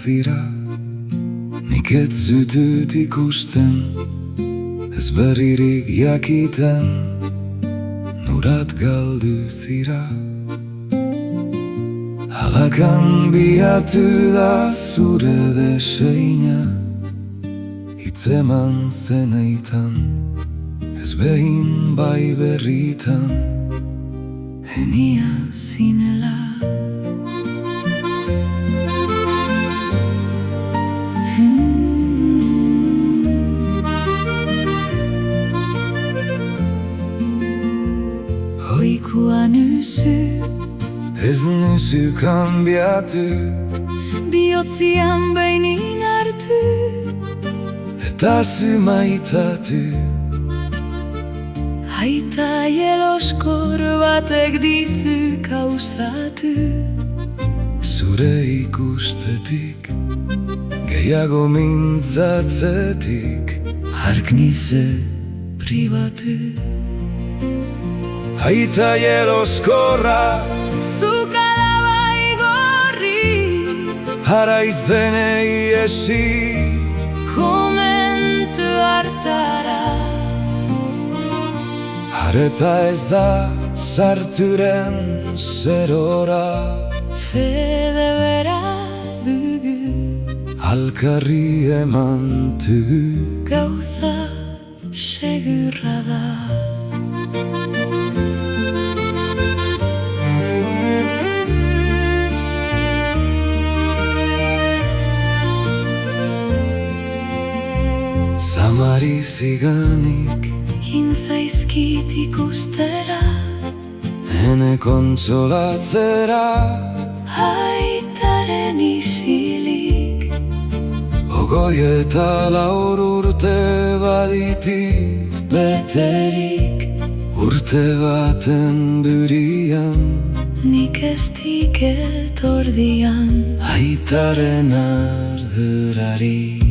zira, nik ez zutut ikusten, ez berririk jakiten, nurat galdu zira. Halakan biatu da zure deseina, hitzeman zeneitan, ez behin bai berritan, enia zinela. Oikua nyzy, ez nyzy kanbiatu, bihotzian beinin hartu, eta zu maitatu. Aita jeloskor batek dizu kausatu, zure ikustetik, gehiago mintzatzetik, hark nize pribatu. Aita jeloskorra, zuk alabai gorri, haraiz denei esi, komentu hartara. Hareta ez da sarturen zerora, fede bera dugu, alkarri emantu, gauza segurra da. Zamari ziganik, zaizkit ikustera, ene kontsolatzera, aitaren isilik. Ogoi eta laur urte baditit beterik, urte baten burian, nik ez tiket ordian, aitaren ardurarik.